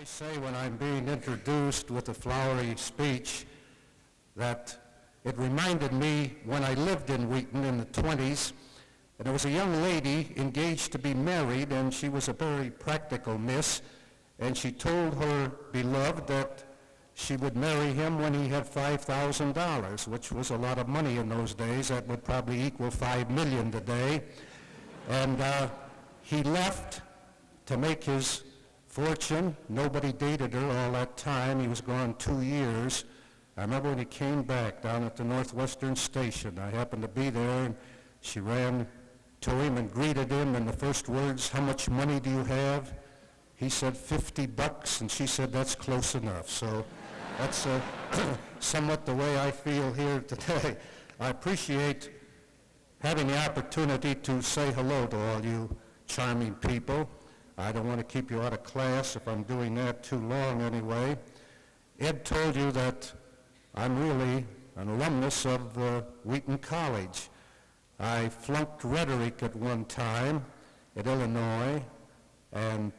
always say when I'm being introduced with a flowery speech that it reminded me when I lived in Wheaton in the 20s, and there was a young lady engaged to be married, and she was a very practical miss, and she told her beloved that she would marry him when he had $5,000, which was a lot of money in those days. That would probably equal $5 million today. And he left to make his fortune. Nobody dated her all that time. He was gone 2 years. I remember when he came back down at the Northwestern Station. I happened to be there, and she ran to him and greeted him, and the first words, "How much money do you have?" He said, $50, and she said, "That's close enough." So that's somewhat the way I feel here today. I appreciate having the opportunity to say hello to all you charming people. I don't want to keep you out of class if I'm doing that too long anyway. Ed told you that I'm really an alumnus of Wheaton College. I flunked rhetoric at one time at Illinois and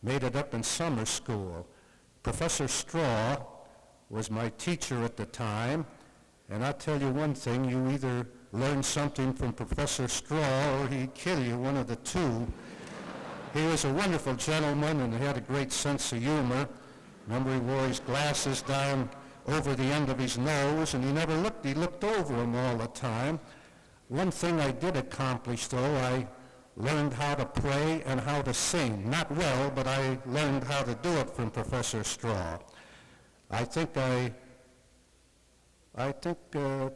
made it up in summer school. Professor Straw was my teacher at the time, and I'll tell you one thing, you either learn something from Professor Straw or he'd kill you, one of the two. He was a wonderful gentleman and he had a great sense of humor. Remember, he wore his glasses down over the end of his nose, and he never looked, he looked over them all the time. One thing I did accomplish, though, I learned how to pray and how to sing. Not well, but I learned how to do it from Professor Straw.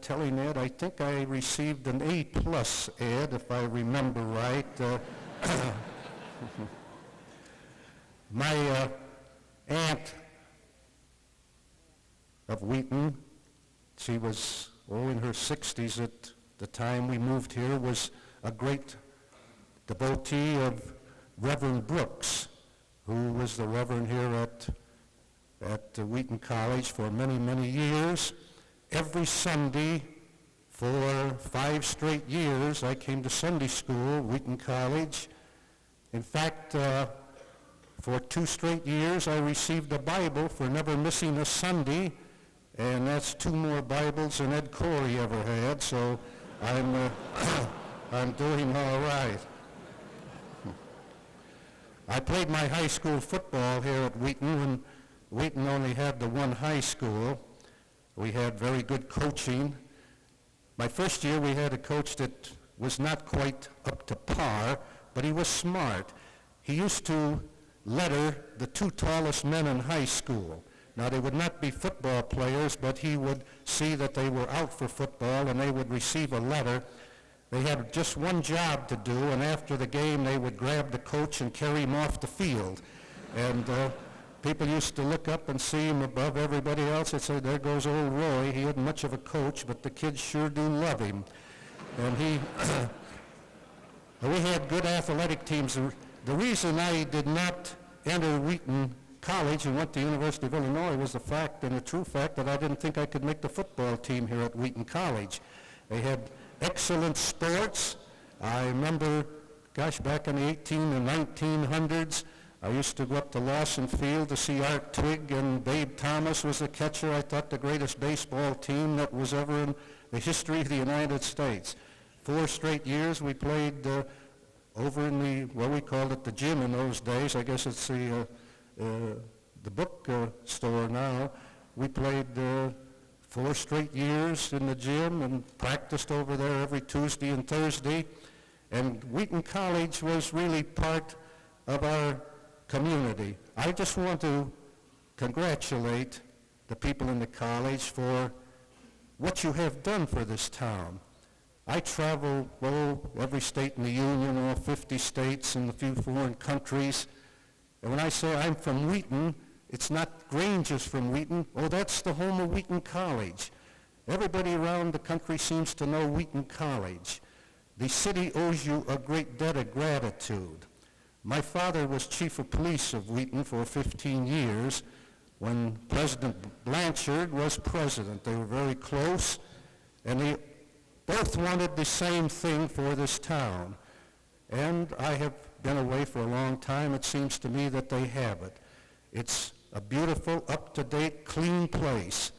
Telling Ed, I think I received an A+, Ed, if I remember right. My aunt of Wheaton, she was in her 60s at the time we moved here, was a great devotee of Reverend Brooks, who was the Reverend here at Wheaton College for many, many years. Every Sunday for 5 straight years, I came to Sunday school, Wheaton College. In fact, for 2 straight years, I received a Bible for never missing a Sunday, and that's 2 more Bibles than Ed Corey ever had, so I'm doing all right. I played my high school football here at Wheaton when Wheaton only had the one high school. We had very good coaching. My first year we had a coach that was not quite up to par, but he was smart. He used to letter the 2 tallest men in high school. Now, they would not be football players, but he would see that they were out for football, and they would receive a letter. They had just one job to do, and after the game, they would grab the coach and carry him off the field. And people used to look up and see him above everybody else and say, "There goes old Roy. He isn't much of a coach, but the kids sure do love him." And we had good athletic teams. The reason I did not enter Wheaton College and went to the University of Illinois was the fact, and the true fact, that I didn't think I could make the football team here at Wheaton College. They had excellent sports. I remember, back in the 18 and 1900s, I used to go up to Lawson Field to see Art Twigg, and Babe Thomas was the catcher. I thought the greatest baseball team that was ever in the history of the United States. 4 straight years we played over in we called it the gym in those days. I guess it's the book store now. We played 4 straight years in the gym and practiced over there every Tuesday and Thursday. And Wheaton College was really part of our community. I just want to congratulate the people in the college for what you have done for this town. I travel, every state in the Union, all 50 states and a few foreign countries. And when I say I'm from Wheaton, it's not Grange is from Wheaton. That's the home of Wheaton College. Everybody around the country seems to know Wheaton College. The city owes you a great debt of gratitude. My father was chief of police of Wheaton for 15 years when President Blanchard was president. They were very close, and they both wanted the same thing for this town. And I have been away for a long time. It seems to me that they have it. It's a beautiful, up-to-date, clean place.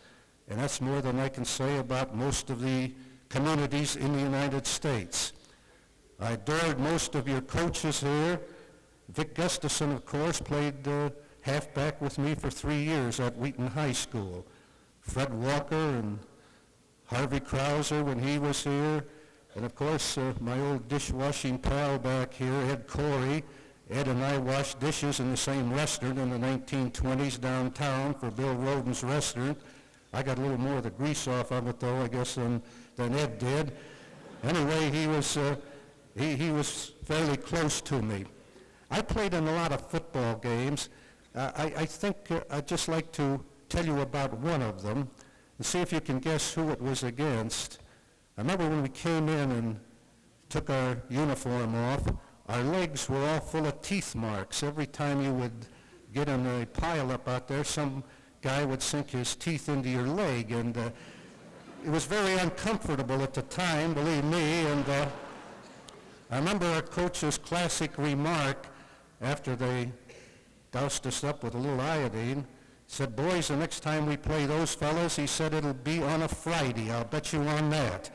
And that's more than I can say about most of the communities in the United States. I adored most of your coaches here. Vic Gustafson, of course, played halfback with me for 3 years at Wheaton High School. Fred Walker and Harvey Krauser when he was here. And of course, my old dishwashing pal back here, Ed Corey. Ed and I washed dishes in the same restaurant in the 1920s downtown for Bill Roden's restaurant. I got a little more of the grease off of it, though, I guess, than Ed did. Anyway, he was fairly close to me. I played in a lot of football games. I think I'd just like to tell you about one of them and see if you can guess who it was against. I remember when we came in and took our uniform off, our legs were all full of teeth marks. Every time you would get in a pile-up out there, some guy would sink his teeth into your leg, and it was very uncomfortable at the time, believe me. And I remember our coach's classic remark after they doused us up with a little iodine. Said, boys, the next time we play those fellas, he said, it'll be on a Friday. I'll bet you on that.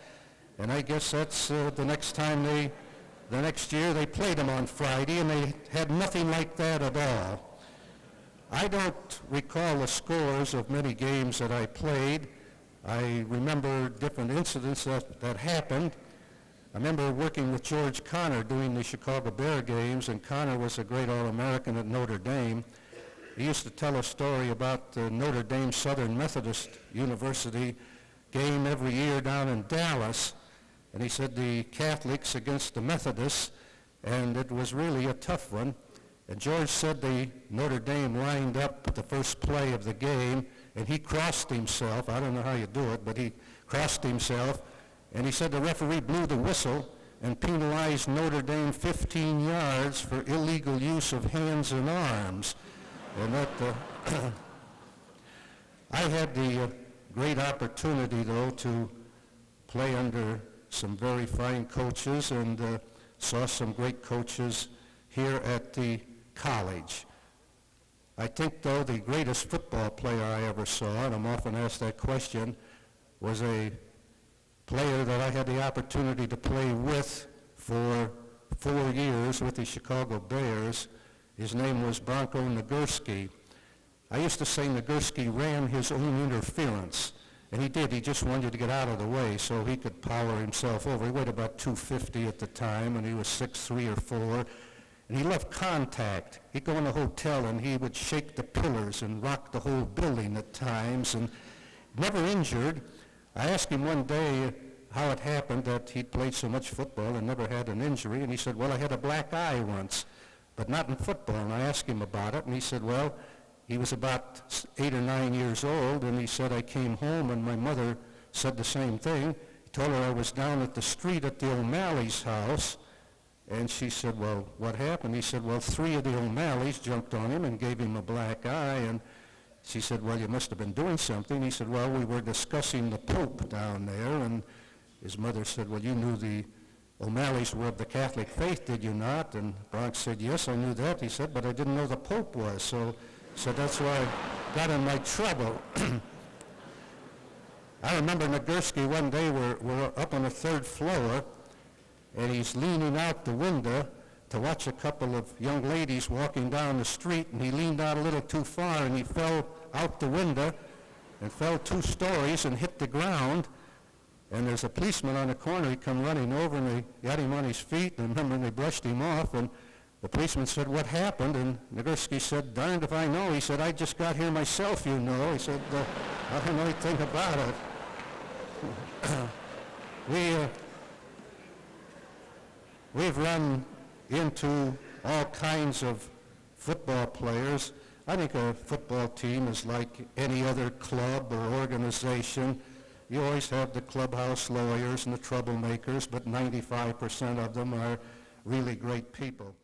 And I guess that's the next year they played them on Friday, and they had nothing like that at all. I don't recall the scores of many games that I played. I remember different incidents that happened. I remember working with George Connor doing the Chicago Bear games, and Connor was a great All-American at Notre Dame. He used to tell a story about the Notre Dame Southern Methodist University game every year down in Dallas. And he said the Catholics against the Methodists, and it was really a tough one. And George said the Notre Dame lined up at the first play of the game, and he crossed himself. I don't know how you do it, but he crossed himself. And he said the referee blew the whistle and penalized Notre Dame 15 yards for illegal use of hands and arms. And that, I had the great opportunity, though, to play under some very fine coaches and saw some great coaches here at the college. I think, though, the greatest football player I ever saw, and I'm often asked that question, was a player that I had the opportunity to play with for 4 years with the Chicago Bears. His name was Bronco Nagurski. I used to say Nagurski ran his own interference, and he did. He just wanted to get out of the way so he could power himself over. He weighed about 250 at the time, and he was 6'3" or 4, and he loved contact. He'd go in a hotel, and he would shake the pillars and rock the whole building at times, and never injured. I asked him one day how it happened that he'd played so much football and never had an injury, and he said, well, I had a black eye once, but not in football. And I asked him about it, and he said, well, he was about 8 or 9 years old, and he said, I came home, and my mother said the same thing. He told her I was down at the street at the O'Malley's house, and she said, well, what happened? He said, well, 3 of the O'Malleys jumped on him and gave him a black eye, and she said, well, you must have been doing something. He said, well, we were discussing the Pope down there, and his mother said, well, you knew the O'Malleys were of the Catholic faith, did you not? And Bronx said, yes, I knew that. He said, but I didn't know the Pope was, so that's why I got in my trouble. I remember Nagurski one day, we're up on the 3rd floor, and he's leaning out the window to watch a couple of young ladies walking down the street, and he leaned out a little too far, and he fell out the window and fell 2 stories and hit the ground. And there's a policeman on the corner. He come running over, and they got him on his feet, and remember, they brushed him off, and the policeman said, what happened? And Nagurski said, darned if I know. He said, I just got here myself, you know. He said, I don't know anything about it. We've run into all kinds of football players. I think a football team is like any other club or organization. You always have the clubhouse lawyers and the troublemakers, but 95% of them are really great people.